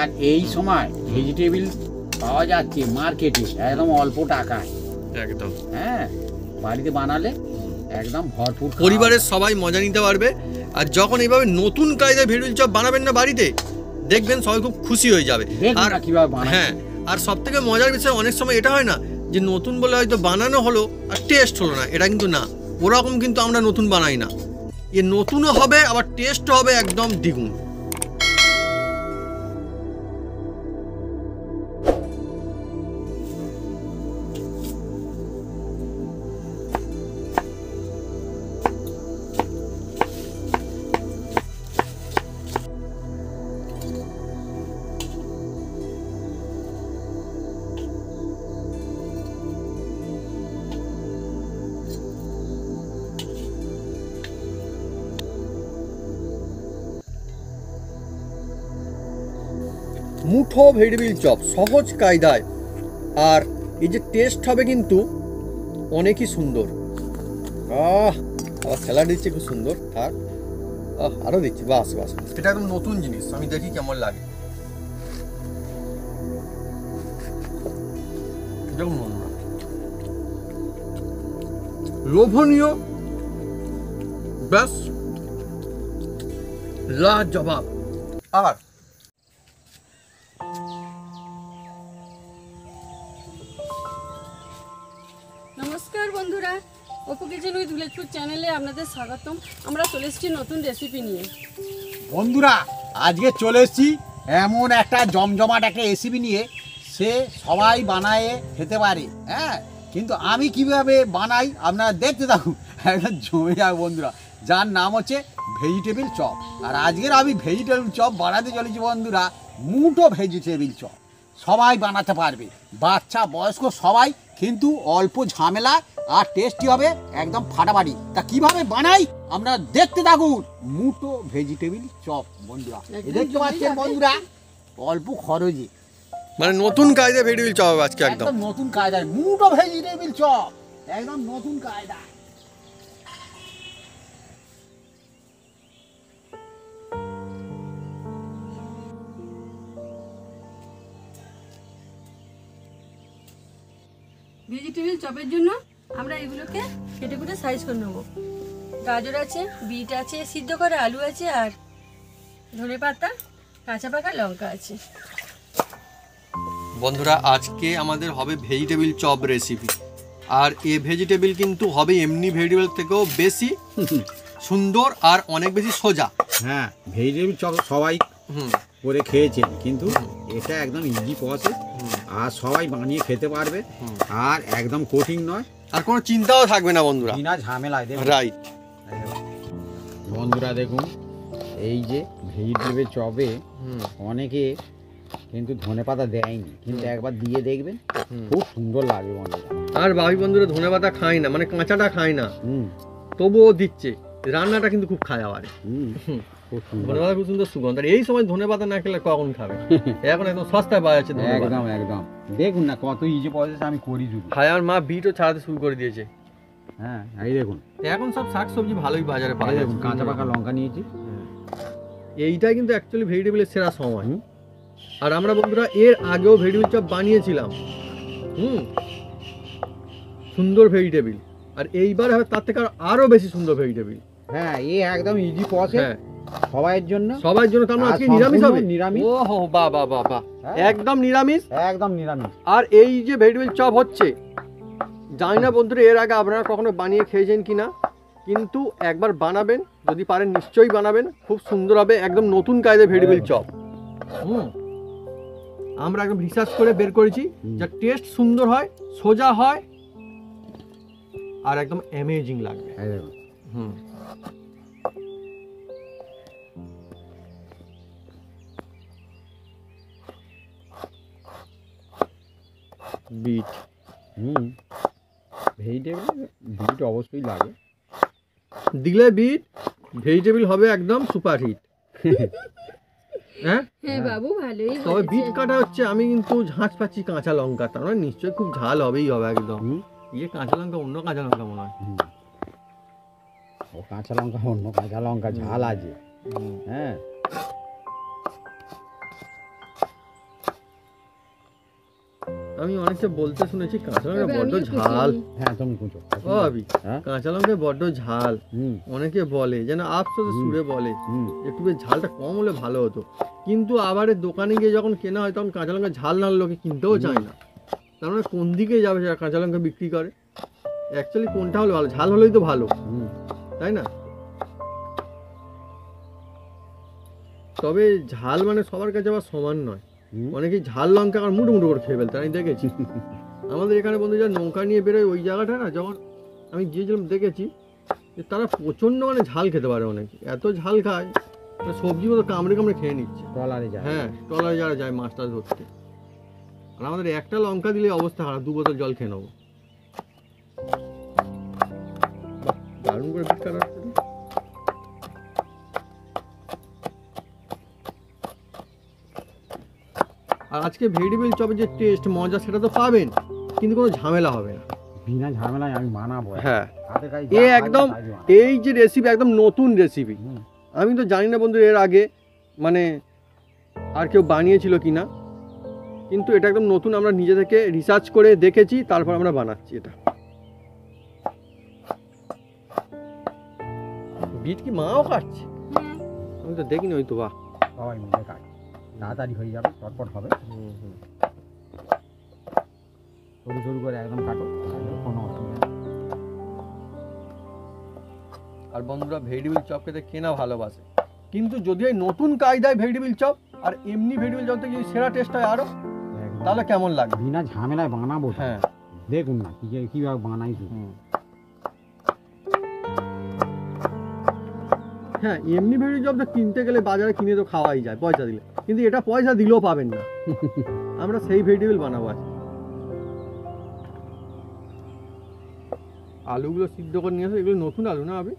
আর এই সময় ভেজিটেবিল পাওয়া যাচ্ছে মার্কেটে একদম অল্প টাকায় একদম। হ্যাঁ, বাড়িতে বানালে একদম ভরপুর পরিবারের সবাই মজা নিতে পারবে। আর যখন এইভাবে নতুন কায়দায় ভেজিটেবিল চপ বানাবেন না বাড়িতে, দেখবেন সবাই খুব খুশি হয়ে যাবে। আর কিভাবে বানায়। হ্যাঁ, আর সব থেকে মজার বিষয় অনেক সময় এটা হয় না যে নতুন বলে হয়তো বানানো হলো আর টেস্ট হলো না, এটা কিন্তু না, ওরকম কিন্তু আমরা নতুন বানাই না। এ নতুনও হবে আবার টেস্টও হবে একদম দ্বিগুণ। মুঠো ভেজিটেবিল চপ সহজ কায়দায়, আর এই যে টেস্ট হবে কিন্তু অনেকই সুন্দর। আবার স্যালাড দিচ্ছে খুব সুন্দর, থাক আরও দিচ্ছি, বাস বাস। এটা একদম নতুন জিনিস, আমি দেখি কেমন লাগে। দেখুন বন্ধুরা, লোভনীয়, ব্যাস লাজবাব। আর নমস্কার বন্ধুরা, Apu kitchen with village food চ্যানেলে আপনাদের স্বাগতম। আমরা চলে এসেছি নতুন রেসিপি নিয়ে। বন্ধুরা, আজকে চলে এসেছি এমন একটা জমজমাট একটা রেসিপি নিয়ে, সে সবাই বানায় খেতে পারে। হ্যাঁ, কিন্তু আমি কিভাবে বানাই আপনারা দেখতে থাকুন, একদম জমে যাবে বন্ধুরা। যার নাম হচ্ছে ভেজিটেবিল চপ। আর আজকের আমি ভেজিটেবিল চপ বানাতে চলেছি বন্ধুরা, মুঠো ভেজিটেবিল চপ। সবাই বানাতে পারবে, বাচ্চা বয়স্ক সবাই, কিন্তু অল্প ঝামেলা আর টেস্টি হবে একদম ফাটাফাটি। তা কিভাবে বানাই আমরা দেখতে থাকুন। মুঠো ভেজিটেবিল চপ বন্ধুরা, দেখতে পাচ্ছেন বন্ধুরা, অল্প খরচে, মানে নতুন কায়দায় ভেজিটেবিল চপ হবে আজকে। একদম নতুন কায়দায় মুঠো ভেজিটেবিল চপ, একদম নতুন কায়দায়। ভেজিটেবিল চপের জন্য আমরা এগুলোকে কেটে কুটে সাইজ করে নেবো। গাজর আছে, বিট আছে, সিদ্ধ করা আলু আছে, আর ধনেপাতা, কাঁচা পাকা লঙ্কা আছে। বন্ধুরা, আজকে আমাদের হবে ভেজিটেবিল চপ রেসিপি। আর এই ভেজিটেবিল কিন্তু হবে এমনি ভেজিটেবিল থেকেও বেশি সুন্দর আর অনেক বেশি সোজা। হ্যাঁ, ভেজিটেবিল চপ সবাই করে খেয়েছেন, কিন্তু এটা একদম ইজি প্রসেস, আর সবাই বানিয়ে খেতে পারবে, আর একদম কঠিন নয়, আর কোনো চিন্তাও থাকবে না বন্ধুরা, বিনা ঝামেলায়। রাইট বন্ধুরা দেখুন, এই যে ভেজিটেবিল চপে অনেকে কিন্তু ধনেপাতা দেয়নি, কিন্তু একবার দিয়ে দেখবেন, খুব সুন্দর লাগে বন্ধুরা। আর ভাবি বন্ধুরা ধনেপাতা খায় না, মানে কাঁচাটা খায় না, তবুও দিচ্ছে। রান্নাটা কিন্তু খুব খায় আবার। ধনেপাতা খুব সুন্দর সুগন্ধ। আর এই সময় ধনেপাতা না খেলে কখন খাবে? এখন একদম সস্তায় পাওয়া যাচ্ছে। একদম একদম, দেখুন না কত ইজি প্রসেস আমি করি শুধু। খায়ার মা বিটও ছাড়াতে শুরু করে দিয়েছে। হ্যাঁ, এই দেখুন, এখন সব শাকসবজি ভালোই বাজারে পাওয়া যায়। কাঁচা পাকা লঙ্কা নিয়েছি। এইটাই কিন্তু অ্যাকচুয়ালি ভেজিটেবিলের সেরা সময়। আর আমরা বন্ধুরা এর আগেও ভেজিটেবিল চপ বানিয়েছিলাম, সুন্দর ভেজিটেবিল। আর এইবার হবে তার থেকে আরো বেশি সুন্দর ভেজিটেবিল। হ্যাঁ, এই একদম ইজি প্রসেস সবার জন্য। তার মানে আজকে নিরামিষ হবে। নিরামিষ। ওহো, বাহ বাহ বাহ বাহ, একদম নিরামিষ, একদম নিরামিষ। আর এই যে ভেজিটেবিল চপ হচ্ছে, জানি না বন্ধুরা এর আগে আপনারা কখনো বানিয়ে খেয়েছেন কিনা, কিন্তু একবার বানাবেন, যদি পারেন নিশ্চয়ই বানাবেন, খুব সুন্দর হবে, একদম নতুন কায়দায় ভেজিটেবিল চপ। আমরা একদম রিসার্চ করে বের করেছি, যা টেস্ট সুন্দর হয়, সোজা হয়, আর একদম অ্যামেজিং লাগবে। বিট, ভেজিটেবিল বিট অবশ্যই লাগে, দিলে বিট ভেজিটেবিল হবে একদম সুপার হিট। হ্যাঁ বাবু, ভালোই। তবে বিট কাটা হচ্ছে, আমি কিন্তু ঝাঁঝ পাচ্ছি কাঁচা লঙ্কা, তার মানে নিশ্চয়ই খুব ঝাল হবেই হবে একদম। ইয়ে কাঁচা লঙ্কা, অন্য কাঁচা লঙ্কা মনে হয়। ও কাঁচা লঙ্কা, অন্য কাঁচা লঙ্কা ঝাল আছে। হ্যাঁ, আমি অনেককে বলতে শুনেছি কাঁচা লঙ্কা তবে বড্ড আমিও কুচিয়ে ঝাল। নিই। হ্যাঁ তুমি কুচো। ও আবি, হ্যাঁ কাঁচা লঙ্কা বড্ড ঝাল। হুম অনেকে বলে যেন আফসোসে সুরে বলে হুম একটু বেশ ঝালটা কম হলে ভালো হতো, কিন্তু আবার এর দোকানে গিয়ে যখন কেনা হয় তখন কাঁচা লঙ্কা ঝাল না হলে লোকে কিনতেও চায় না। তার মানে কোন দিকে যাবে যারা কাঁচা লঙ্কা বিক্রি করে? অ্যাকচুয়ালি কোনটা হলে ভালো? ঝাল হলেই তো ভালো, হুম তাই না? তবে ঝাল মানে সবার কাছে আবার সমান নয়। হুম। অনেকেই ঝাল লঙ্কা আর মুঠো মুঠো করে খেয়ে ফেলতে, আমি দেখেছি। আমাদের এখানে বন্ধু যারা নৌকা নিয়ে বেরোয় ওই জায়গাটা না, যখন আমি গিয়েছিলাম দেখেছি যে তারা প্রচণ্ড মানে ঝাল খেতে পারে, অনেকে এত ঝাল খায় মানে সবজি মতো কামড়ে কামড়ে খেয়ে নিচ্ছে। ট্রলারে যায়। হ্যাঁ, ট্রলারে যারা যায় মাছ টাছ ধরতে, আর আমাদের একটা লঙ্কা দিলে অবস্থা খারাপ, 2 বোতল জল খেয়ে নেবো। বাহ, দারুণ করে বিট কাটা হচ্ছে তো। আর আজকে ভেজিটেবিল চপের যে টেস্ট মজা সেটা তো পাবেন, কিন্তু কোনো ঝামেলা হবে না। বিনা ঝামেলায় আমি বানাবো। হ্যাঁ, হাতে কাজ এ একদম এই যে রেসিপি একদম নতুন রেসিপি। আমি তো জানি না বন্ধু এর আগে মানে আর কেউ বানিয়েছিল কিনা, কিন্তু এটা একদম নতুন, আমরা নিজে থেকে রিসার্চ করে দেখেছি, তারপর আমরা বানাচ্ছি এটা। বিট কি মাও কাটছে? হুম। আমি তো দেখিনি। ওই তো, বাহ। সবাই মিলে কাজ তাড়াতাড়ি হয়ে যাবে, চটপট হবে। সরু সরু করে একদম কাটো, কোনো অসুবিধা নেই। আর বন্ধুরা ভেজিটেবিল চপ খেতে কেনা ভালোবাসে, কিন্তু যদি এই নতুন কায়দায় ভেজিটেবিল চপ আর এমনি ভেজিটেবিল চপ থেকে যদি সেরা টেস্ট হয় আরো, একদম। তাহলে কেমন লাগবে? বিনা ঝামেলায় বানাবো। হ্যাঁ, দেখুন না কিভাবে বানাই। হ্যাঁ, এমনি ভেজিটেবিল চপটা কিনতে গেলে বাজারে কিনে তো খাওয়াই যায় পয়সা দিলে, কিন্তু এটা পয়সা দিলেও পাবেন না। আমরা সেই ভেজিটেবিল বানাবো আজকে। আলুগুলো সিদ্ধ করে নিয়ে আসো, এগুলো নতুন আলু না আবি?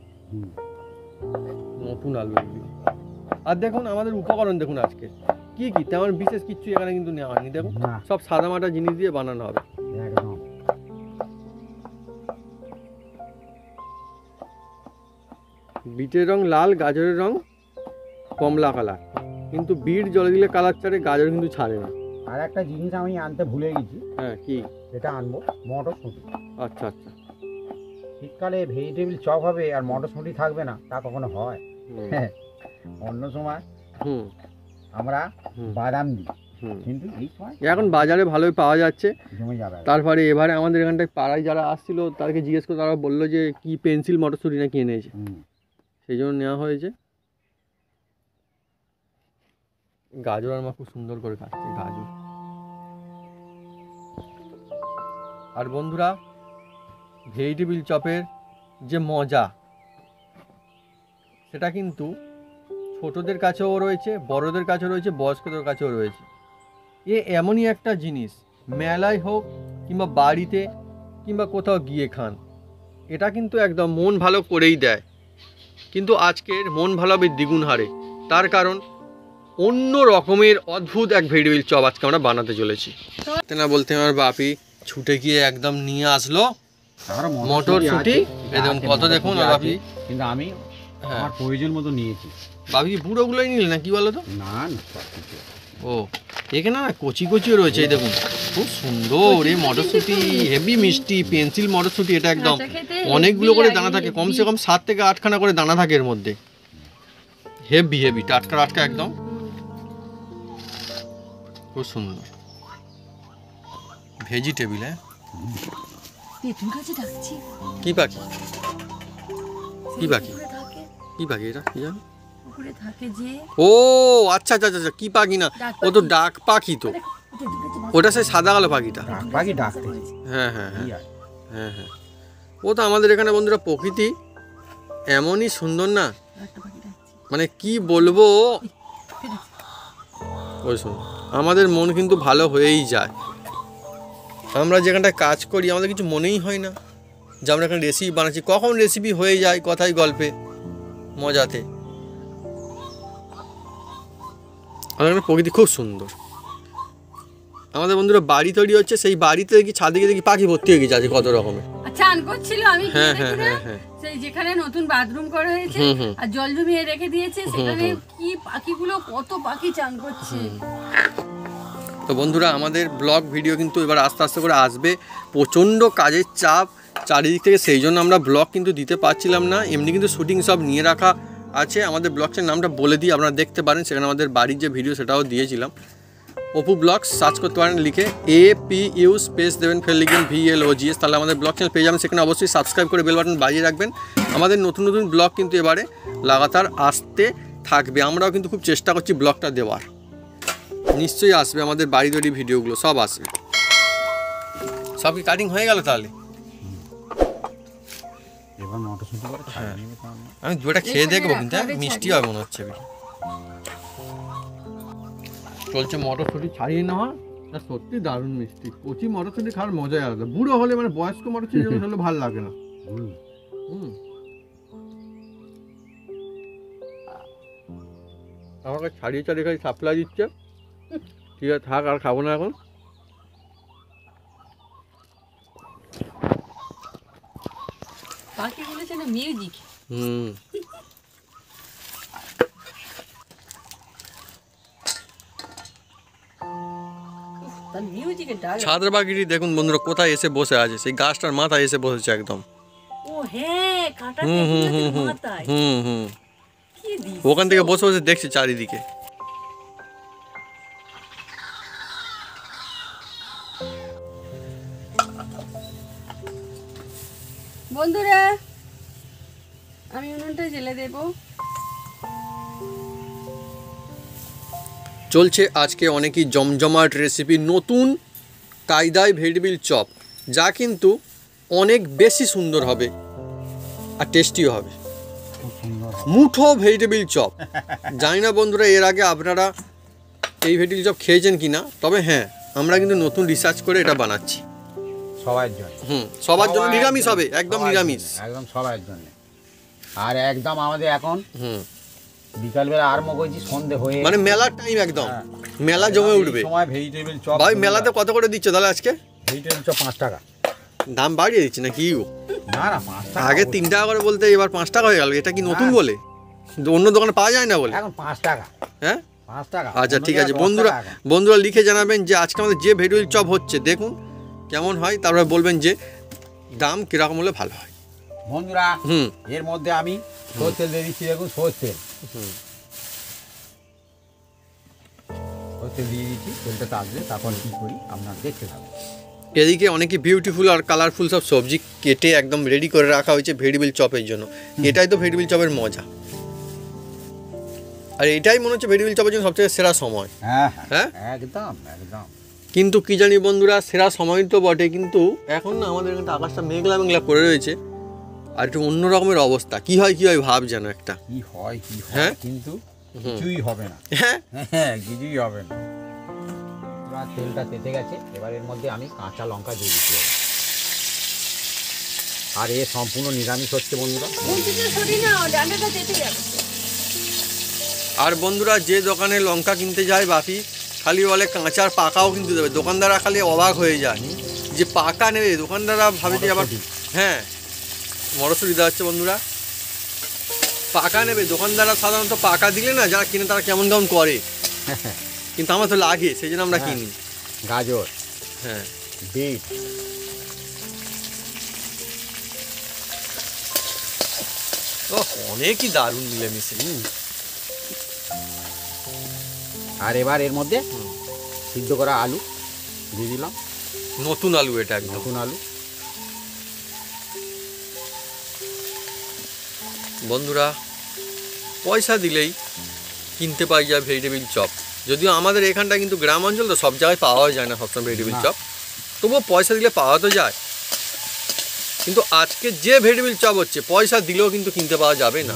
নতুন আলু এগুলো। আর দেখুন আমাদের উপকরণ দেখুন আজকে কি কি, তেমন বিশেষ কিছু এখানে কিন্তু নেওয়া হয়নি। দেখুন না সব সাদামাটা জিনিস দিয়ে বানানো হবে। একদম। বিটের রং লাল, গাজরের রং কমলা কালার, কিন্তু বিট জলে দিলে কালার ছাড়ে, গাজর কিন্তু ছাড়ে না। আর একটা জিনিস আমি আনতে ভুলে গেছি। হ্যাঁ, কি? এটা আনবো মটরশুঁটি। আচ্ছা আচ্ছা। শীতকালে ভেজিটেবিল চপ হবে আর মটরশুঁটি থাকবে না, তা কখনো হয়? হ্যাঁ, অন্য সময় হুম আমরা হুম বাদাম দিই, হুম। কিন্তু এই সময় এখন বাজারে ভালোই পাওয়া যাচ্ছে। জমে যাবে। তারপরে এবারে আমাদের এখানটায় পাড়ায় যারা আসছিল তাদেরকে জিজ্ঞেস করে তারা বললো যে কি পেন্সিল মটরশুঁটি না কিনে নিয়েছে, সেই জন্য নেওয়া হয়েছে। গাজর আর মা খুব সুন্দর করে কাটছে গাজর। আর বন্ধুরা ভেজিটেবিল চপের যে মজা সেটা কিন্তু ছোটদের কাছেও রয়েছে, বড়দের কাছেও রয়েছে, বয়স্কদের কাছেও রয়েছে। এ এমনই একটা জিনিস, মেলায় হোক কিংবা বাড়িতে কিংবা কোথাও গিয়ে খান, এটা কিন্তু একদম মন ভালো করেই দেয়। কিন্তু আজকের মন ভালো হবে দ্বিগুণ হারে, তার কারণ অন্য রকমের অদ্ভুত এক ভেজিটেবিল চপ আজকে আমরা বানাতে চলেছি। না বলতে আমার বাপি ছুটে গিয়ে একদম নিয়ে আসলো মটরশুঁটি। দেখুন কত, দেখুন বাপি, কিন্তু আমি আমার প্রয়োজন মতো নিয়েছি। বাপি কি বুড়োগুলোই নিলে না কি বলো তো? না না, সব কিছু। ও, এখানে না কচি কচিও রয়েছে, এই দেখুন খুব সুন্দর এই মটরশুঁটি, হেভি মিষ্টি পেন্সিল মটরশুঁটি। এটা একদম অনেকগুলো করে দানা থাকে, কমসে কম 7 থেকে 8খানা করে দানা থাকে এর মধ্যে। হেভি হেভি টাটকা টাটকা একদম, খুব সুন্দর ভেজিটেবিল। হ্যাঁ, পেটুর কাছে ডাকছি। কি পাখি? কি পাখি? পুকুরে থাকে, কি পাখি এটা? কি জানি? পুকুরে থাকে যে। ও আচ্ছা আচ্ছা আচ্ছা, কি পাখি না, ডাক ও তো ডাক পাখি তো, পেটুর কাছে ওটা সেই সাদা কালো পাখিটা। ডাক পাখি ডাকতে। হ্যাঁ হ্যাঁ হ্যাঁ হ্যাঁ হ্যাঁ, ও তো আমাদের এখানে বন্ধুরা প্রকৃতি এমনই সুন্দর না, একটা পাখি ডাকছে। মানে কি বলবো। ওই শোন, আমাদের মন কিন্তু ভালো হয়েই যায়। আমরা যেখানটায় কাজ করি আমাদের কিছু মনেই হয় না যে আমরা এখানে রেসিপি বানাচ্ছি, কখন রেসিপি হয়ে যায় কথায় গল্পে মজাতে। আমাদের এখানে প্রকৃতি খুব সুন্দর। আমাদের বন্ধুরা বাড়ি তৈরি হচ্ছে, সেই বাড়িতে দেখি ছাদে গিয়ে দেখি পাখি ভর্তি হয়ে গেছে আজ কত রকমের। আচ্ছা, আন করছিল আমি গিয়ে হ্যাঁ দেখি হ্যাঁ না, হ্যাঁ হ্যাঁ, সেই যেখানে নতুন বাথরুম করা হয়েছে হুম হুম, আর জল জমিয়ে রেখে দিয়েছে, সেখানে কি পাখিগুলো, কত পাখি চান করছে। তো বন্ধুরা আমাদের ব্লগ ভিডিও কিন্তু এবার আস্তে আস্তে করে আসবে, প্রচণ্ড কাজের চাপ চারিদিক থেকে, সেই জন্য আমরা ব্লগ কিন্তু দিতে পারছিলাম না। এমনি কিন্তু শুটিং সব নিয়ে রাখা আছে। আমাদের ব্লগটার নামটা বলে দিই, আপনারা দেখতে পারেন, সেখানে আমাদের বাড়ির যে ভিডিও সেটাও দিয়েছিলাম। অপু ব্লগস সার্চ করতে পারেন লিখে, APU স্পেস দেবেন, ফের লিখবেন VLOGS, তাহলে আমাদের ব্লগ চ্যানেল পেয়ে যাবেন। সেখানে অবশ্যই সাবস্ক্রাইব করে বেল বাটন বাজিয়ে রাখবেন। আমাদের নতুন নতুন ব্লগ কিন্তু এবারে লাগাতার আসতে থাকবে। আমরাও কিন্তু খুব চেষ্টা করছি ব্লগটা দেওয়ার, নিশ্চয়ই আসবে আমাদের বাড়ি তৈরি ভিডিওগুলো, সব আসবে। সব কি কাটিং হয়ে গেল তাহলে? এবার মটরশুঁটি করে হ্যাঁ, আমি দুটা খেয়ে দেখবো, কিন্তু মিষ্টি হবে মনে হচ্ছে। চলছে মটরশুঁটি ছাড়িয়ে নেওয়া, সত্যি দারুণ মিষ্টি। কচি মটরশুঁটি খাওয়ার মজাই আলাদা। বুড়ো হলে মানে বয়স্ক মটরশুঁটি যখন হলে ভালো লাগে না। আমাকে ছাড়িয়ে ছাড়িয়ে খালি সাপ্লাই দিচ্ছে। ঠিক আছে, থাক, আর খাবো না এখন। পাখি বলেছে না মিউজিক। তার মিউজিকের ডাল। ছাদের বাগিটি দেখুন বন্ধুরা কোথায় এসে বসে আছে, সেই গাছটার মাথায় এসে বসেছে একদম। ও হ্যাঁ, কাঁটা মাথায়। কি দিস? ওখান থেকে বসে বসে দেখছে চারিদিকে। বন্ধুরা আমি উনুনটা জ্বেলে দেব। চলছে আজকে অনেকই জমজমাট রেসিপি, নতুন কায়দায় ভেজিটেবিল চপ, যা কিন্তু অনেক বেশি সুন্দর হবে আর টেস্টিও হবে। মুঠো ভেজিটেবিল চপ। জানি না বন্ধুরা এর আগে আপনারা এই ভেজিটেবিল চপ খেয়েছেন কি না, তবে হ্যাঁ আমরা কিন্তু নতুন রিসার্চ করে এটা বানাচ্ছি সবার জন্য। সবার জন্য নিরামিষ হবে, একদম নিরামিষ, একদম সবার জন্য। আর একদম আমাদের এখন বিকালবেলা আরম্ভ করছি, সন্ধে হয়ে মানে মেলার টাইম, একদম মেলা জমে উঠবে। সময় ভেজিটেবিল চপ। ভাই মেলাতে কত করে দিচ্ছ তাহলে আজকে? ভেজিটেবিল চপ 5 টাকা। দাম বাড়িয়ে দিচ্ছে না কি? না না, 5 টাকা। আগে 3 টাকা করে বলতে এবার 5 টাকা হয়ে গেল। এটা কি নতুন বলে? অন্য দোকানে পাওয়া যায় না বলে এখন 5 টাকা। হ্যাঁ 5 টাকা। আচ্ছা ঠিক আছে বন্ধুরা লিখে জানাবেন যে আজকে আমাদের যে ভেজিটেবিল চপ হচ্ছে দেখুন কেমন হয়, তারপরে বলবেন যে দাম কিরকম হলে ভালো হয়। বন্ধুরা এর মধ্যে আমি সরষের তেল দিয়ে দিচ্ছি, দেখুন সরষের তেল। সরষের দিয়ে দিচ্ছি, তেলটা তাজবে, তারপর কি করি আপনারা দেখতে থাকুন। এদিকে অনেকে বিউটিফুল আর কালারফুল সব সবজি কেটে একদম রেডি করে রাখা হয়েছে ভেজিটেবিল চপের জন্য। এটাই তো ভেজিটেবিল চপের মজা, আর এটাই মনে হচ্ছে ভেজিটেবিল চপের জন্য সবথেকে সেরা সময়। হ্যাঁ একদম একদম। কিন্তু কি জানি বন্ধুরা, সেরা সময় তো বটে, কিন্তু এখন না আমাদের এখানে আকাশটা মেঘলা মেঘলা করে রয়েছে, আর একটু অন্য রকমের অবস্থা। কি হয় ভাব যেন একটা কি হয় হ্যাঁ, কিন্তু কিছুই হবে না। হ্যাঁ কিছুই হবে না। তেলটা তেতে গেছে, এবার এর মধ্যে আমি কাঁচা লঙ্কা দিয়ে দিচ্ছি। আর এ সম্পূর্ণ নিরামিষ হচ্ছে বন্ধুরা। আর বন্ধুরা যে দোকানে লঙ্কা কিনতে যায় বাপি খালি বলে কাঁচার পাকাও কিন্তু দেবে। দোকানদাররা খালি অবাক হয়ে যায় যে পাকা নেবে, দোকানদাররা ভাবে যে আবার হ্যাঁ মটরশুঁটি দেওয়া হচ্ছে বন্ধুরা, পাকা নেবে। দোকানদাররা সাধারণত পাকা দিলে না যারা কিনে তারা কেমন কেমন করে, কিন্তু আমার তো লাগে সেই জন্য আমরা কিনি। গাজর, হ্যাঁ বিট, ও অনেকই দারুণ মিলেমিশে। আর এবার এর মধ্যে সিদ্ধ করা আলু দিয়ে দিলাম। নতুন আলু, এটা নতুন আলু। বন্ধুরা পয়সা দিলেই কিনতে পাই যায় ভেজিটেবিল চপ। যদিও আমাদের এখানটা কিন্তু গ্রাম অঞ্চল, তো সব জায়গায় পাওয়া যায় না সবসময় ভেজিটেবিল চপ, তবুও পয়সা দিলে পাওয়া তো যায়। কিন্তু আজকে যে ভেজিটেবিল চপ হচ্ছে পয়সা দিলেও কিন্তু কিনতে পাওয়া যাবে না।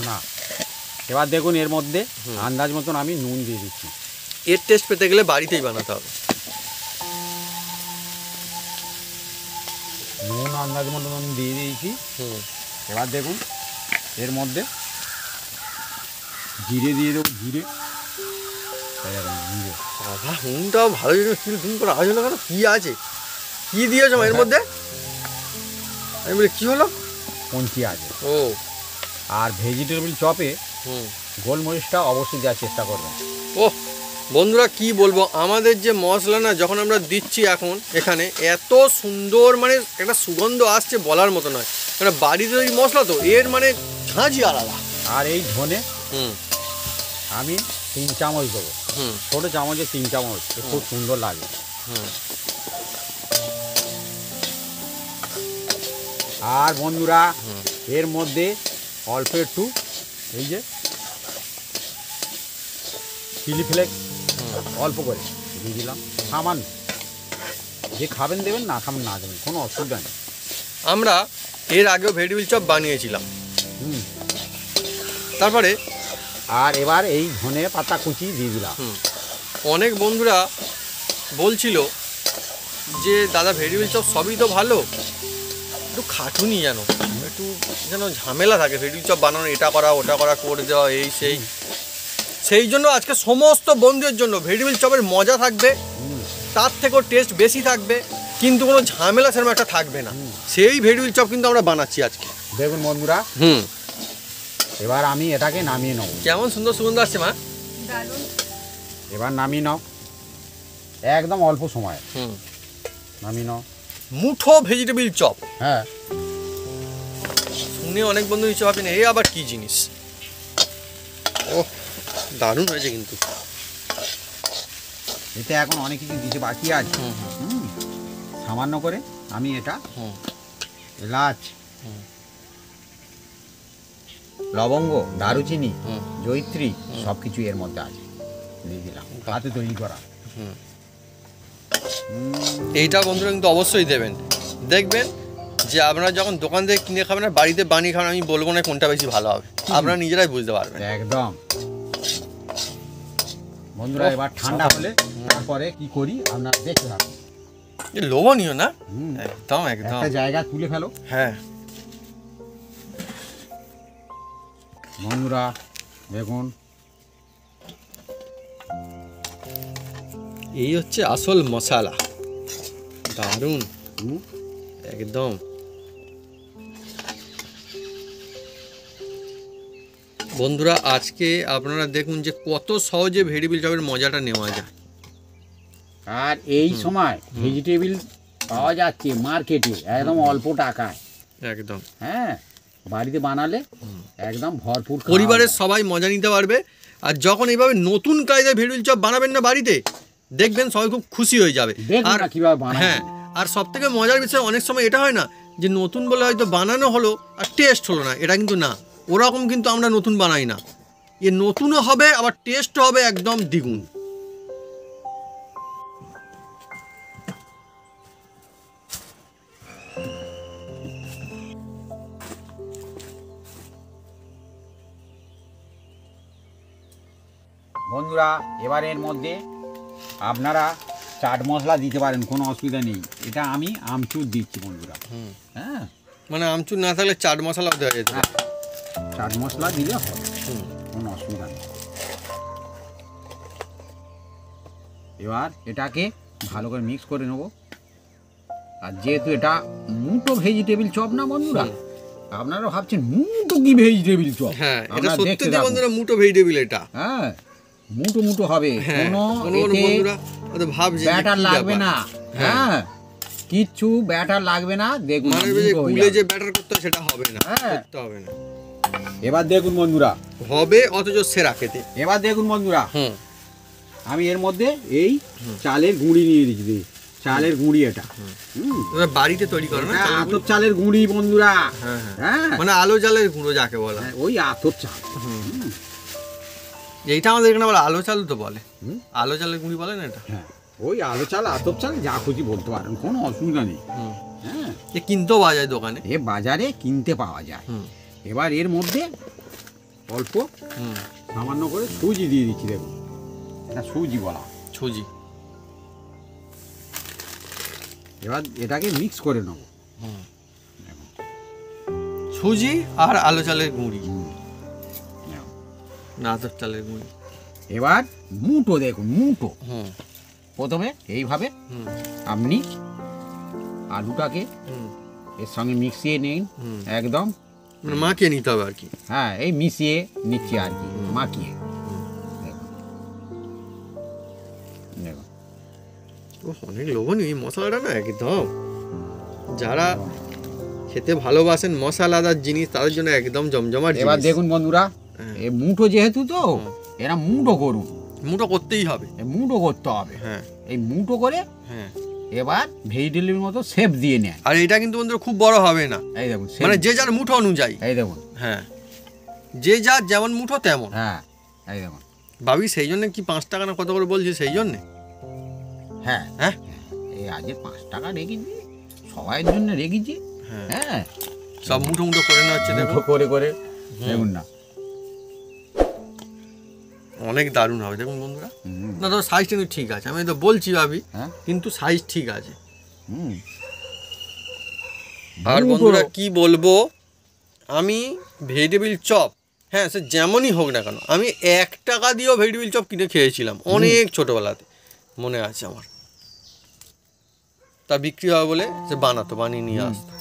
এবার দেখুন এর মধ্যে আন্দাজ মতন আমি নুন দিয়ে দিচ্ছি। এর টেস্ট পেতে গেলে বাড়িতেই বানাতে হবে। নুন আন্দাজ মতন আমি দিয়ে দিয়েছি। এবার দেখুন এর মধ্যে জিরে দিয়ে দেবো। জিরে নুনটাও ভালো ধুন করে আজ হলো কেন, কি আছে কি দিয়েছো এর মধ্যে? আমি বলি কি হলো? পঞ্চি আছে। ও আর ভেজিটেবিল চপে গোলমরিচটা অবশ্যই দেওয়ার চেষ্টা করবেন। ও বন্ধুরা কি বলবো, আমাদের যে মশলা না যখন আমরা দিচ্ছি এখন এখানে এত সুন্দর মানে একটা সুগন্ধ আসছে বলার মতো নয়। মানে বাড়িতে ওই মশলা তো এর মানে ঝাঁঝই আলাদা। আর এই ধনে হুম আমি 3 চামচ দেবো, হুম ছোটো চামচে 3 চামচ, খুব সুন্দর লাগে। হুম আর বন্ধুরা এর মধ্যে অল্প একটু এই যে চিলি ফ্লেক্স অল্প করে দিয়ে দিলাম, সামান্য। যে খাবেন দেবেন, না খাবেন না দেবেন, কোনো অসুবিধা নেই। আমরা এর আগেও ভেজিটেবিল চপ বানিয়েছিলাম। হুম। তারপরে আর এবার এই ধনে পাতা কুচি দিয়ে দিলাম। অনেক বন্ধুরা বলছিল যে দাদা ভেজিটেবিল চপ সবই তো ভালো, একটু খাটুনি যেন, একটু যেন ঝামেলা থাকে ভেজিটেবিল চপ বানানো, এটা করা ওটা করা করে দেওয়া এই সেই জন্য আজকে সমস্ত বন্ধুদের জন্য ভেজিটেবিল চপের মজা থাকবে, তার থেকেও টেস্ট বেশি থাকবে, কিন্তু কোনো ঝামেলা সেরকম একটা থাকবে না। সেই ভেজিটেবিল চপ কিন্তু আমরা বানাচ্ছি আজকে। দেখুন বন্ধুরা, এবার আমি এটাকে নামিয়ে নেব। কেমন সুন্দর সুগন্ধ আসছে মা। দারুণ। এবার নামিয়ে নাও, একদম অল্প সময় নামিয়ে নাও। মুঠো ভেজিটেবিল চপ, হ্যাঁ, শুনে অনেক বন্ধু নিশ্চয় ভাবেন এই আবার কি জিনিস। ও দারুণ হয়েছে কিন্তু। এতে এখন অনেক কিছু দিতে বাকি আছে। সামান্য করে আমি এটা এলাচ, লবঙ্গ, দারুচিনি, জয়িত্রী সব কিছু এর মধ্যে আছে, দিয়ে দিলাম, হাতে তৈরি করা। এইটা বন্ধুরা কিন্তু অবশ্যই দেবেন, দেখবেন যে আপনারা যখন দোকান থেকে কিনে খাবেন আর বাড়িতে বানিয়ে খাবেন, আমি বলবো না কোনটা বেশি ভালো হবে, আপনারা নিজেরাই বুঝতে পারবেন। একদম বন্ধুরা, এবার ঠান্ডা হলে তারপরে কি করি আপনারা দেখতে থাকুন। লোভনীয় না, একদম একদম। একটা জায়গা তুলে ফেলো। হ্যাঁ বন্ধুরা দেখুন, এই হচ্ছে আসল মশলা, দারুণ একদম। বন্ধুরা আজকে আপনারা দেখুন যে কত সহজে ভেজিটেবিল চপের মজাটা নেওয়া যায়। আর এই সময় ভেজিটেবিল পাওয়া যাচ্ছে মার্কেটে একদম অল্প টাকায়, একদম। হ্যাঁ, বাড়িতে বানালে একদম ভরপুর পরিবারের সবাই মজা নিতে পারবে। আর যখন এইভাবে নতুন কায়দায় ভেজিটেবিল চপ বানাবেন না বাড়িতে, দেখবেন সবাই খুব খুশি হয়ে যাবে। আর কিভাবে বানায়। হ্যাঁ, আর সব থেকে মজার বিষয় অনেক সময় এটা হয় না যে নতুন বলে হয়তো বানানো হলো আর টেস্ট হলো না, এটা কিন্তু না, ওরকম কিন্তু আমরা নতুন বানাই না, এ নতুনও হবে আবার টেস্ট হবে একদম দ্বিগুণ। বন্ধুরা এবার এর মধ্যে আপনারা চাট মশলা দিতে পারেন, কোনো অসুবিধা নেই। এটা আমি আমচুর দিচ্ছি বন্ধুরা। হ্যাঁ, মানে আমচুর না থাকলে চাট মশলাও দেওয়া যেত। চাট মশলা দিলে হবে, কোনো অসুবিধা নেই। এবার এটাকে ভালো করে মিক্স করে নেব। আর যেহেতু এটা মুটো ভেজিটেবিল চপ না বন্ধুরা, আপনারা ভাবছেন মুটো কি ভেজিটেবিল চপ। হ্যাঁ, এটা সত্যি বন্ধুরা মুটো ভেজিটেবিল, এটা হ্যাঁ মুটো মুটো হবে, কোনো বন্ধুরা ওদের ভাবছে ব্যাটার লাগবে না। হ্যাঁ, কিচ্ছু ব্যাটার লাগবে না। দেখুন মানে যে কুলে যে ব্যাটার করতে হয় সেটা হবে না, করতে হবে না। এবার দেখুন বন্ধুরা, হবে অথচ সেরা খেতে। এবার দেখুন বন্ধুরা, আমি এর মধ্যে এই চালের গুঁড়ি নিয়ে দিচ্ছি, চালের গুঁড়ি। এটা বাড়িতে তৈরি করে না, আতপ চালের গুঁড়ি বন্ধুরা। হ্যাঁ, মানে আলো চালের গুঁড়ো যাকে বলে, ওই আতপ চাল। এইটা আমাদের এখানে বলে আলো চাল তো বলে, আলো চালের গুঁড়ি বলে না এটা। হ্যাঁ, ওই আলো চাল, আতপ চাল যা খুশি বলতে পারেন, কোনো অসুবিধা নেই। হ্যাঁ, এ কিনতেও পাওয়া যায় দোকানে, এ বাজারে কিনতে পাওয়া যায়। এবার এর মধ্যে অল্প সামান্য করে সুজি দিয়ে দিচ্ছি। দেখুন, এটা সুজি বলা, সুজি। এবার এটাকে মিক্স করে নেব, সুজি আর আলো চালের গুঁড়ি, না আতপ চালের গুঁড়ি। এবার মুটো দেখুন, মুটো প্রথমে এইভাবে আপনি আলুটাকে এর সঙ্গে মিশিয়ে নিন, একদম মানে মাখিয়ে নিতে হবে আর কি। হ্যাঁ, এই মিশিয়ে নিচ্ছি আর কি, মাখিয়ে। ও অনেক লোভনীয় এই মশলাটা না একদম, যারা খেতে ভালোবাসেন মশলাদার জিনিস তাদের জন্য একদম জমজমাট এবার জিনিস। দেখুন বন্ধুরা, এই মুঠো যেহেতু তো এরা মুঠো করুন, মুঠো করতেই হবে। এই মুঠো করতে হবে। হ্যাঁ এই মুঠো করে হ্যাঁ। এবার ভেজিটেবলের মতো শেপ দিয়ে নেন। আর এটা কিন্তু বন্ধুরা খুব বড় হবে না, এই দেখুন মানে যে যার মুঠো অনুযায়ী। এই দেখুন, হ্যাঁ, যে যার যেমন মুঠো তেমন। হ্যাঁ এই দেখুন, ভাবি সেই জন্য কি 5 টাকা না কত করে বলছি সেই জন্যে? হ্যাঁ হ্যাঁ এই আজকে 5 টাকা রেখেছি, সবাইয়ের জন্য রেখেছি। হ্যাঁ, হ্যাঁ সব মুঠো মুঠো করে নেওয়া হচ্ছে। দেখো মুঠো করে করে দেখুন না, অনেক দারুণ হবে দেখুন বন্ধুরা। হুম, না তো সাইজ কিন্তু ঠিক আছে, আমি তো বলছি ভাবি, হ্যাঁ কিন্তু সাইজ ঠিক আছে। হুম। আর মুঠো- বন্ধুরা কি বলবো, আমি ভেজিটেবিল চপ, হ্যাঁ সে যেমনই হোক না কেন, আমি 1 টাকা দিয়েও ভেজিটেবিল চপ কিনে খেয়েছিলাম অনেক ছোটোবেলাতে, মনে আছে আমার। তা বিক্রি হবে বলে সে বানাতো, বানিয়ে নিয়ে আসতো।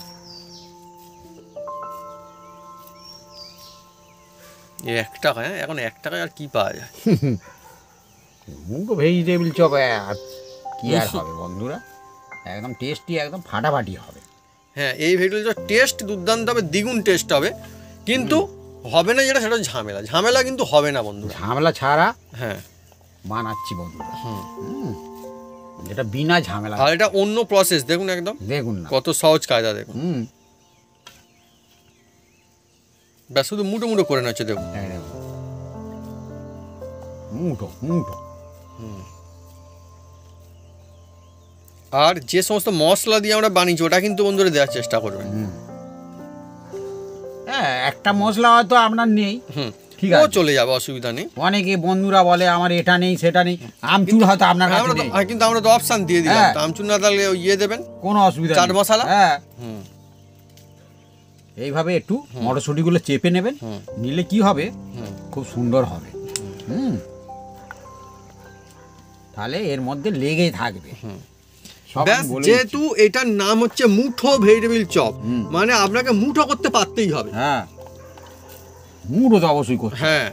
এই 1 টাকা, হ্যাঁ এখন 1 টাকায় আর কি পাওয়া যায়? মুঠো ভেজিটেবিল চপ আর কি আর হবে বন্ধুরা, একদম টেস্টি, একদম ফাটাফাটি হবে। হ্যাঁ এই ভেজিটেবিল চপ টেস্ট দুর্দান্ত হবে, দ্বিগুণ টেস্ট হবে, কিন্তু হবে না যেটা সেটা ঝামেলা, ঝামেলা কিন্তু হবে না বন্ধুরা। ঝামেলা ছাড়া হ্যাঁ বানাচ্ছি বন্ধুরা, হুম। হুম, যেটা বিনা ঝামেলা। আর এটা অন্য প্রসেস দেখুন, একদম দেখুন না, কত সহজ কায়দা দেখুন। হুম, ব্যাস শুধু মুঠো মুঠো করে নিচ্ছে দেখুন। এই দেখুন, মুঠো মুঠো। আর যে সমস্ত মশলা দিয়ে আমরা বানিয়েছি ওটা কিন্তু বন্ধুরা দেওয়ার চেষ্টা করবেন। হুম। হ্যাঁ একটা মশলা হয়তো আপনার নেই, হুম, ঠিক ও আছে, চলে যাবে, অসুবিধা নেই। অনেকে বন্ধুরা বলে আমার এটা নেই সেটা নেই, আমচুর হয়তো আপনার কাছে আমরা তো নেই, কিন্তু আমরা তো অপশন দিয়ে দিলাম, হ্যাঁ। তো আমচুর না তাহলে ওই ইয়ে দেবেন, কোনো অসুবিধা চাট নেই। মশলা। হ্যাঁ হুম এইভাবে একটু মটরশুঁটিগুলো চেপে নেবেন, হুম নিলে কি হবে, হুম। খুব সুন্দর হবে। হুম, তাহলে এর মধ্যে লেগেই থাকবে। হুম। সব ব্যাস আমি বলে যেহেতু এটার নাম হচ্ছে মুঠো ভেজিটেবিল চপ, হুম। মানে আপনাকে মুঠো করতে পারতেই হবে। দিচ্ছি। হ্যাঁ মুড়ো তো অবশ্যই করতে হবে। হ্যাঁ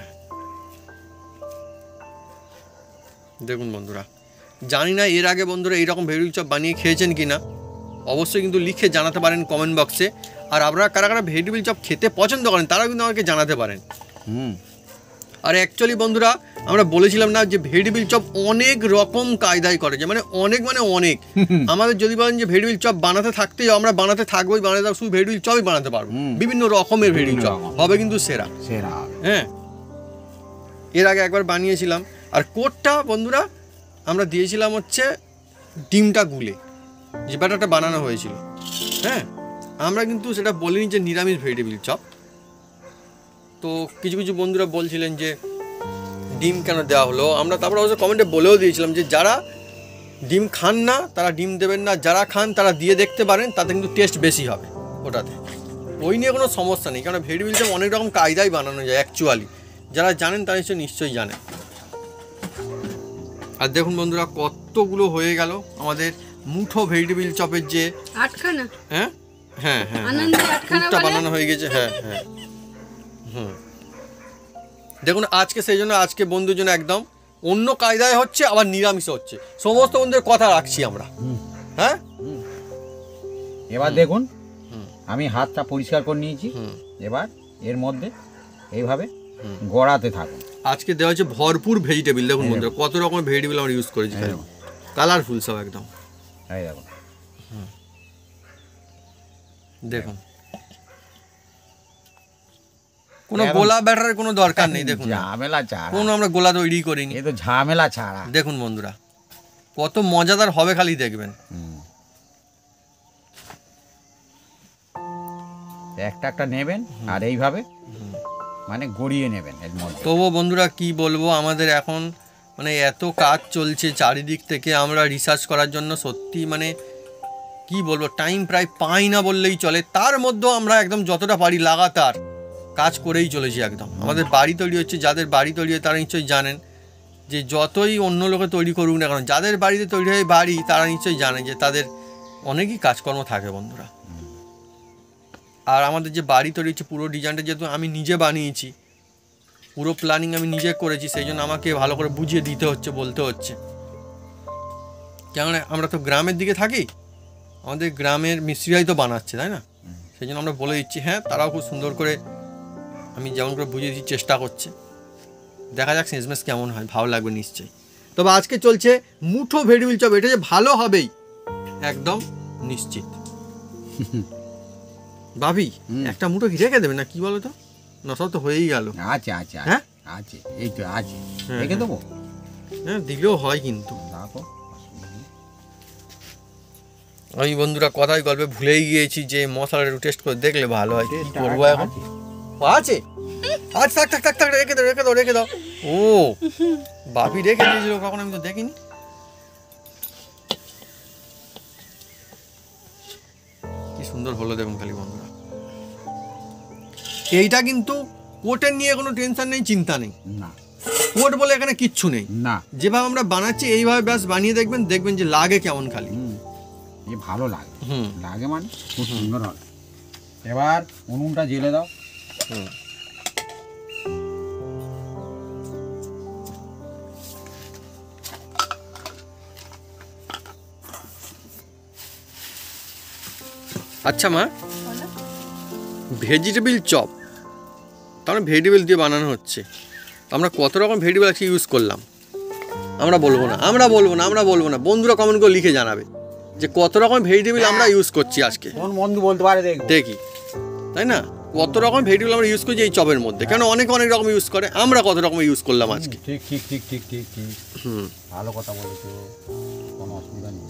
দেখুন বন্ধুরা, জানি না এর আগে বন্ধুরা এইরকম ভেজিটেবিল চপ বানিয়ে খেয়েছেন কি না, অবশ্যই কিন্তু লিখে জানাতে পারেন কমেন্ট বক্সে। আর আপনারা কারা কারা ভেজিটেবিল চপ খেতে পছন্দ করেন তারাও কিন্তু আমাকে জানাতে পারেন। হুম, আর অ্যাকচুয়ালি বন্ধুরা আমরা বলেছিলাম না যে ভেজিটেবিল চপ অনেক রকম কায়দায় করে, যে মানে অনেক আমাদের যদি বলেন যে ভেজিটেবিল চপ বানাতে থাকতেই আমরা বানাতে থাকবোই, বানাতে শুধু ভেজিটেবিল চপই বানাতে পারবো, হুম। বিভিন্ন রকমের ভেজিটেবিল চপ রকম। হবে কিন্তু সেরা। সেরা হবে। হ্যাঁ এর আগে একবার বানিয়েছিলাম, আর কোটটা বন্ধুরা আমরা দিয়েছিলাম হচ্ছে ডিমটা গুলে যে ব্যাটারটা বানানো হয়েছিল। হ্যাঁ আমরা কিন্তু সেটা বলিনি যে নিরামিষ ভেজিটেবিল চপ। তো কিছু কিছু বন্ধুরা বলছিলেন যে ডিম কেন দেওয়া হলো, আমরা তারপরে অবশ্য কমেন্টে বলেও দিয়েছিলাম যে যারা ডিম খান না তারা ডিম দেবেন না, যারা খান তারা দিয়ে দেখতে পারেন, তাতে কিন্তু টেস্ট বেশি হবে ওটাতে, ওই নিয়ে কোনো সমস্যা নেই। কারণ ভেজিটেবিল চপ অনেক রকম কায়দায় বানানো যায় অ্যাকচুয়ালি, যারা জানেন তারা নিশ্চয়ই জানেন। আর দেখুন বন্ধুরা কতগুলো হয়ে গেল আমাদের মুঠো ভেজিটেবিল চপের যে, আটখানা হ্যাঁ হ্যাঁ হ্যাঁ আনন্দে আটখানা পুরটা বলে? বানানো হয়ে গেছে। হ্যাঁ হ্যাঁ হুম দেখুন আজকে সেই জন্য আজকে বন্ধুর জন্য একদম অন্য কায়দায় হচ্ছে, আবার নিরামিষ হচ্ছে, সমস্ত বন্ধুদের কথা রাখছি আমরা। হ্যাঁ এবার দেখুন হুম। আমি হাতটা পরিষ্কার করে নিয়েছি, হুম এবার এর মধ্যে এইভাবে হুম। গড়াতে থাকুন। আজকে দেওয়া হচ্ছে ভরপুর ভেজিটেবিল, দেখুন এই বন্ধুরা কত রকমের ভেজিটেবিল আমরা ইউজ করেছি, এই দেখুন, কালারফুল সব একদম। এই দেখুন, দেখুন কোনো একদম গোলা ব্যাটারের কোনো দরকার নেই, দেখুন না। ঝামেলা ছাড়া, কোনো আমরা গোলা তৈরি করিনি। এ তো ঝামেলা ছাড়া। দেখুন বন্ধুরা কত মজাদার হবে খালি দেখবেন। হুম। একটা একটা নেবেন আর এইভাবে মানে গড়িয়ে নেবেন এর মধ্যে। তবুও বন্ধুরা কি বলবো, আমাদের এখন মানে এত কাজ চলছে চারিদিক থেকে, আমরা রিসার্চ করার জন্য সত্যি মানে কি বলবো টাইম প্রায় পাই না বললেই চলে। তার মধ্যেও আমরা একদম যতটা পারি লাগাতার কাজ করেই চলেছি একদম। আমাদের বাড়ি তৈরি হচ্ছে, যাদের বাড়ি তৈরি হয় তারা নিশ্চয়ই জানেন যে যতই অন্য লোকে তৈরি করুক না কেন, যাদের বাড়িতে তৈরি হয় বাড়ি তারা নিশ্চয়ই জানে যে তাদের অনেকই কাজকর্ম থাকে বন্ধুরা। আর আমাদের যে বাড়ি তৈরি হচ্ছে পুরো ডিজাইনটা যেহেতু আমি নিজে বানিয়েছি, পুরো প্ল্যানিং আমি নিজে করেছি, সেই জন্য আমাকে ভালো করে বুঝিয়ে দিতে হচ্ছে, বলতে হচ্ছে। কেননা আমরা তো গ্রামের দিকে থাকি, আমাদের গ্রামের মিস্ত্রিরাই তো বানাচ্ছে, তাই না? সেই জন্য আমরা বলে দিচ্ছি, হ্যাঁ তারাও খুব সুন্দর করে আমি যেমন করে বুঝিয়ে দিচ্ছি চেষ্টা করছে। দেখা যাক শেষমেশ কেমন হয়, ভালো লাগবে নিশ্চয়ই। তবে আজকে চলছে মুঠো ভেজিটেবিল চপ, এটা যে ভালো হবেই একদম নিশ্চিত। ভাবি একটা মুঠো কি রেখে দেবে না, কি বলো তো? না সব তো হয়েই গেল। আছে আছে হ্যাঁ আছে, এই তো আছে, হ্যাঁ, রেখে দেবো। হ্যাঁ দিলেও হয়, কিন্তু রাখো। আমি বন্ধুরা কথাই গল্পে ভুলেই গিয়েছি যে মশলাটা একটু টেস্ট করে দেখলে ভালো হয়। কি করবো এখন? আছে আচ্ছা, থাক থাক থাক থাক, রেখে দাও রেখে দাও রেখে দাও। ও বাপি রেখে দিয়েছিল কখন, আমি তো দেখিনি। কি সুন্দর হলো দেখুন খালি বন্ধুরা। এইটা কিন্তু কোটের নিয়ে কোনো টেনশন নেই, চিন্তা নেই। না কোট বলে এখানে কিচ্ছু নেই। না, যেভাবে আমরা বানাচ্ছি এইভাবে ব্যাস বানিয়ে দেখবেন, দেখবেন যে লাগে কেমন খালি। এই ভালো লাগে, হুম লাগে মানে খুব সুন্দর হবে। এবার উনুনটা জেলে দাও। হুম। আচ্ছা মা, বলো। ভেজিটেবিল চপ, তার মানে ভেজিটেবিল দিয়ে বানানো হচ্ছে। আমরা কত রকম ভেজিটেবিল আজকে ইউজ করলাম আমরা বলবো না, আমরা বলবো না, আমরা বলবো না। বন্ধুরা কমেন্ট করে লিখে জানাবে যে কত রকম ভেজিটেবিল আমরা ইউজ করছি আজকে। কোন বন্ধু বলতে পারে দেখো। দেখি, তাই না? কত রকম ভেজিটেবিল আমরা ইউজ করছি এই চপের মধ্যে, কেন অনেকে অনেক রকম ইউজ করে, আমরা কত রকম ইউজ করলাম আজকে। ঠিক ঠিক ঠিক ঠিক ঠিক ঠিক, হুম। ভালো কথা বলেছো, কোনো অসুবিধা নেই।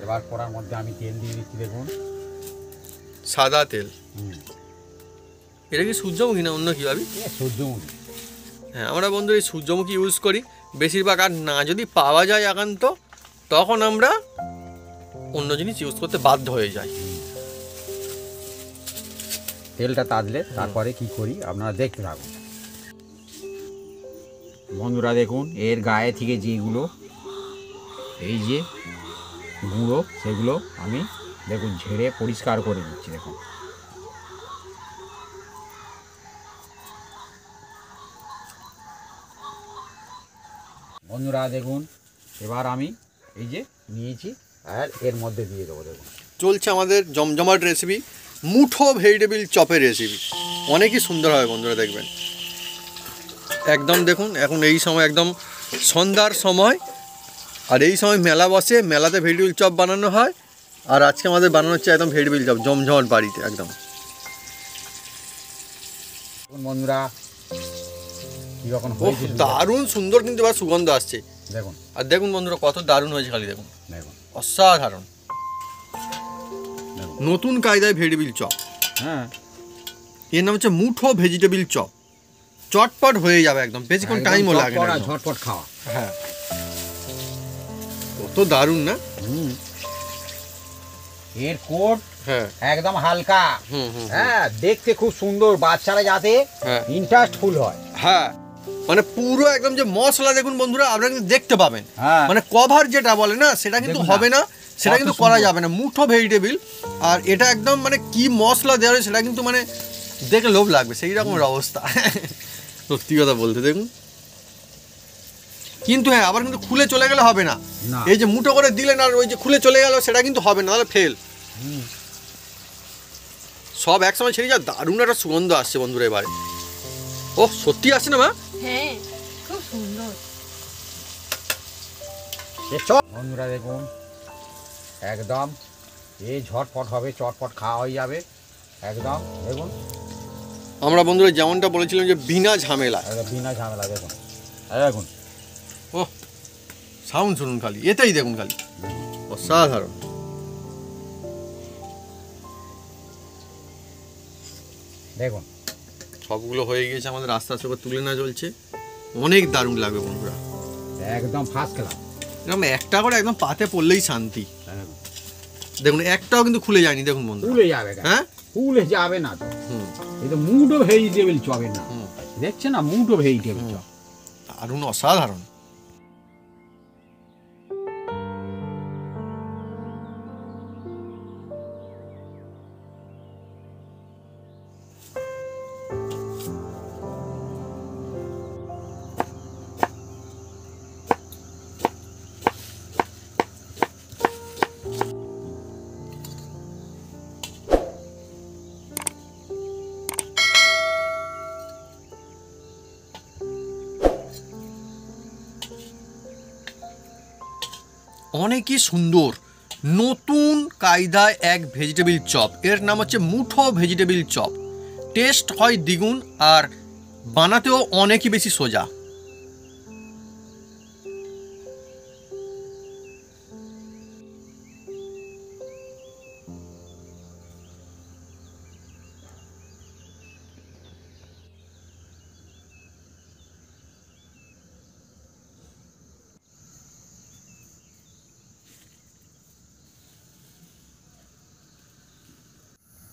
এবার কড়ার মধ্যে আমি তেল দিয়ে দিচ্ছি, দেখুন। সাদা তেল। হুম, এটা কি সূর্যমুখী না অন্য কি ভাবি? সূর্যমুখী। হ্যাঁ, আমরা বন্ধু এই সূর্যমুখী ইউজ করি বেশিরভাগ, আর না যদি পাওয়া যায় একান্ত তখন আমরা অন্য জিনিস ইউজ করতে বাধ্য হয়ে যাই। তেলটা তাজলে তারপরে কি করি আপনারা দেখতে থাকুন। বন্ধুরা দেখুন, এর গায়ে থেকে যেগুলো এই যে গুঁড়ো, সেগুলো আমি দেখুন ঝেড়ে পরিষ্কার করে নিচ্ছি। দেখুন বন্ধুরা দেখুন, এবার আমি এই যে নিয়েছি আর এর মধ্যে দিয়ে দেবো। দেখুন চলছে আমাদের জমজমাট রেসিপি, মুঠো ভেজিটেবিল চপের রেসিপি। অনেকই সুন্দর হবে বন্ধুরা, দেখবেন একদম। দেখুন এখন এই সময় একদম সন্ধ্যার সময়, আর এই সময় মেলা বসে, মেলাতে ভেজিটেবিল চপ বানানো হয়। আর আজকে আমাদের বানানো হচ্ছে একদম ভেজিটেবিল চপ জমজমাট বাড়িতে একদম। বন্ধুরা কীরকম ও হয়েছে দারুণ সুন্দর, কিন্তু এবার সুগন্ধ আসছে দেখুন। আর দেখুন বন্ধুরা কত দারুণ হয়েছে খালি দেখুন, দেখুন অসাধারণ। দেখুন। নতুন কায়দায় ভেজিটেবিল চপ, হ্যাঁ, এর নাম হচ্ছে মুঠো ভেজিটেবিল চপ। চটপট হয়ে যাবে একদম, বেশিক্ষণ টাইমও লাগে না। ঝটপট খাওয়া। হ্যাঁ, কত দারুণ না? হুম, এর কোট হ্যাঁ একদম হালকা। হুম হুম হ্যাঁ, দেখতে খুব সুন্দর, বাচ্চারা যাতে হ্যাঁ ইন্টারেস্টফুল হয়। হ্যাঁ, মানে পুরো একদম যে মশলা দেখুন বন্ধুরা, আপনারা কিন্তু দেখতে পাবেন। হ্যাঁ, মানে কভার যেটা বলে না, সেটা কিন্তু দেখুন না, হবে না, সেটা কত কিন্তু করা সুন্দর। যাবে না। মুঠো ভেজিটেবিল, আর এটা একদম মানে কি মশলা দেওয়া হয় সেটা কিন্তু মানে দেখে লোভ লাগবে, সেই রকমের অবস্থা। সত্যি কথা বলতে দেখুন, কিন্তু হ্যাঁ আবার কিন্তু খুলে চলে গেলে হবে না। না। এই যে মুঠো করে দিলেন আর ওই যে খুলে চলে গেল, সেটা কিন্তু হবে না, তাহলে ফেল। হুম, সব একসময় ছেড়ে যা, দারুণ একটা সুগন্ধ আসছে বন্ধুরা এবারে। ও সত্যি আসছে না মা? হ্যাঁ, খুব সুন্দর। বন্ধুরা দেখুন, একদম এই ঝটপট হবে, চটপট খাওয়া হয়ে যাবে একদম। দেখুন আমরা বন্ধুরা যেমনটা বলেছিলাম যে বিনা ঝামেলা, একদম বিনা ঝামেলা। দেখুন দেখুন, ও সাউন্ড শুনুন খালি, এটাই দেখুন খালি, অসাধারণ। দেখুন সবগুলো হয়ে গিয়েছে আমাদের, আস্তে আস্তে করে তুলে না চলছে, অনেক দারুণ লাগবে বন্ধুরা, একদম ফার্স্ট ক্লাস। এরকম একটা করে একদম পাতে পড়লেই শান্তি। দেখুন একটাও কিন্তু খুলে যায়নি, দেখুন বন্ধুরা। ফুলে যাবে, হ্যাঁ ফুলে যাবে না তো। হুম এই তো মুডো ভেজিটেবিল চবের না, হুম, দেখছেন না, মুডো ভেজিটেবিল চপ। দারুণ অসাধারণ। অনেকই সুন্দর নতুন কায়দায় এক ভেজিটেবিল চপ, এর নাম হচ্ছে মুঠো ভেজিটেবিল চপ। টেস্ট হয় দ্বিগুণ আর বানাতেও অনেকই বেশি সোজা।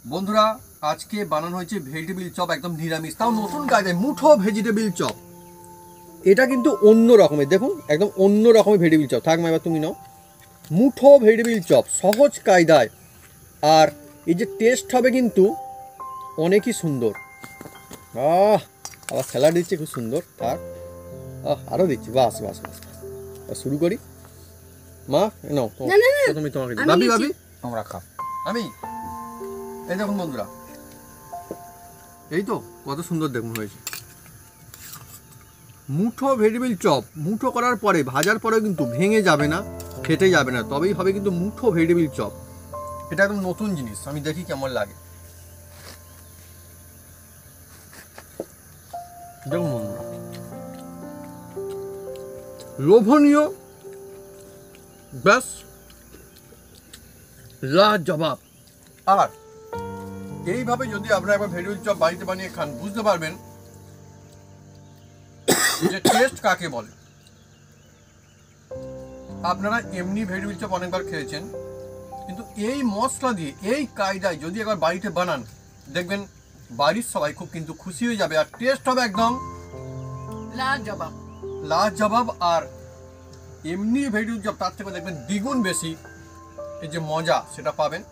বন্ধুরা, আজকে বানানো হয়েছে ভেজিটেবিল চপ, একদম নিরামিষ, তাও নতুন কায়দায় মুঠো ভেজিটেবিল চপ। এটা কিন্তু অন্য রকমের, দেখুন একদম অন্য রকমের ভেজিটেবিল চপ। থাক মা, এবার তুমি নাও। মুঠো ভেজিটেবিল চপ সহজ কায়দায়, আর এই যে টেস্ট হবে কিন্তু অনেকই সুন্দর। আবার স্যালাড দিচ্ছে খুব সুন্দর। থাক, আরও দিচ্ছি। বাস বাস বাস, শুরু করি। মা নাও, প্রথমে তোমাকে ভাবি ভাবি তোমরা খাও। আমি এই দেখুন বন্ধুরা, এই তো কত সুন্দর দেখুন হয়েছে। মুঠো ভেজিটেবিল চপ, মুঠো করার পরে ভাজার পরেও কিন্তু ভেঙে যাবে না, ফেটে যাবে না, তবেই হবে কিন্তু মুঠো ভেজিটেবিল চপ। এটা একদম নতুন জিনিস, আমি দেখি কেমন লাগে। দেখুন বন্ধুরা, লোভনীয়, ব্যাস লাজবাব। আর এইভাবে যদি আপনারা একবার ভেজিটেবিল চপ বাড়িতে বানিয়ে খান, বুঝতে পারবেন যে টেস্ট কাকে বলে। আপনারা এমনি ভেজিটেবিল চপ অনেকবার খেয়েছেন, কিন্তু এই মশলা দিয়ে এই কায়দায় যদি একবার বাড়িতে বানান, দেখবেন বাড়ির সবাই খুব কিন্তু খুশি হয়ে যাবে, আর টেস্ট হবে একদম লাজবাব। লাজবাব। আর এমনি ভেজিটেবিল চপ তার থেকে দেখবেন দ্বিগুণ বেশি এই যে মজা সেটা পাবেন,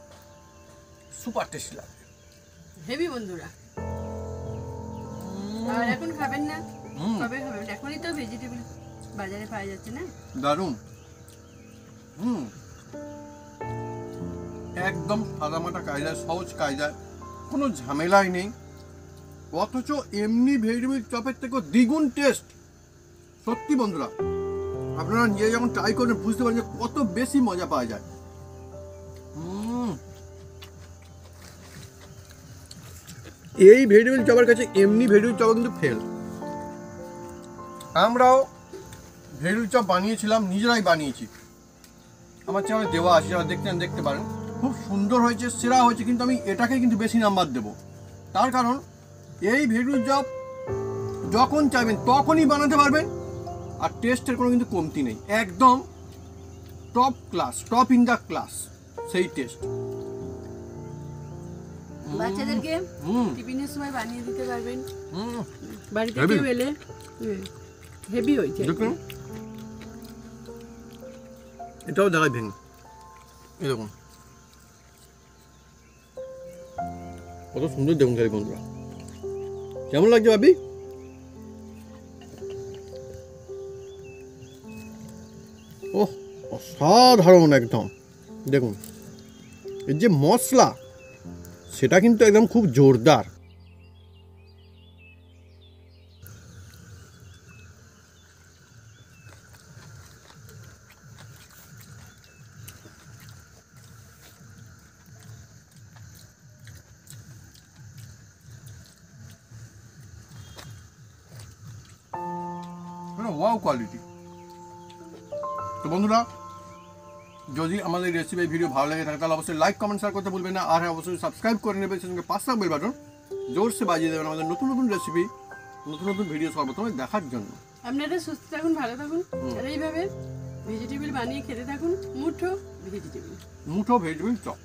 সুপার টেস্টি লাগবে। হেভি বন্ধুরা। আর এখন খাবেন না, কবে খাবেন? এখনই তো ভেজিটেবল বাজারে পাওয়া যাচ্ছে না। দারুণ। একদম সাদামাটা কায়দায়, সহজ কায়দায়, কোনো ঝামেলাই নেই, অথচ এমনি ভেজিটেবিল চপের থেকেও দ্বিগুণ টেস্ট। সত্যি বন্ধুরা, আপনারা নিজে যখন ট্রাই করবেন বুঝতে পারেন যে কত বেশি মজা পাওয়া যায়। এই ভেজিটেবিল চপের কাছে এমনি ভেজিটেবিল চপ কিন্তু ফেল। আমরাও ভেজিটেবিল চপ বানিয়েছিলাম, নিজেরাই বানিয়েছি, আমার চ্যানেলে দেওয়া আছে, যারা দেখতে দেখতে পারেন। খুব সুন্দর হয়েছে, সেরা হয়েছে, কিন্তু আমি এটাকে কিন্তু বেশি নাম্বার দেব। তার কারণ এই ভেজিটেবিল চপ যখন চাইবেন তখনই বানাতে পারবেন, আর টেস্টের কোনো কিন্তু কমতি নেই, একদম top class, top in the class সেই টেস্ট। বাচ্চাদেরকে টিফিনের সময় বানিয়ে দিতে পারবেন, বাড়িতে কেউ এলে। হেভি হয়েছে। এটাও দেখায় ভেঙে, এরকম কত সুন্দর দেখুন খালি বন্ধুরা। কেমন লাগছে ভাবি? ওহ, অসাধারণ একদম। দেখুন এর যে মশলা সেটা কিন্তু একদম খুব জোরদার। Wow quality. তো বন্ধুরা, যদি আমাদের রেসিপি ভিডিও ভালো লাগে থাকে তাহলে অবশ্যই লাইক কমেন্ট শেয়ার করতে ভুলবেন না, আর অবশ্যই সাবস্ক্রাইব করে নেবেন, সেই সঙ্গে পাশে বেল বাটন জোরসে বাজিয়ে দেবেন আমাদের নতুন নতুন রেসিপি, নতুন নতুন ভিডিও সর্বপ্রথমে দেখার জন্য। আপনারা সুস্থ থাকুন, ভালো থাকুন, আর এইভাবে ভেজিটেবল বানিয়ে খেতে থাকুন। মুঠো ভেজিটেবল চপ।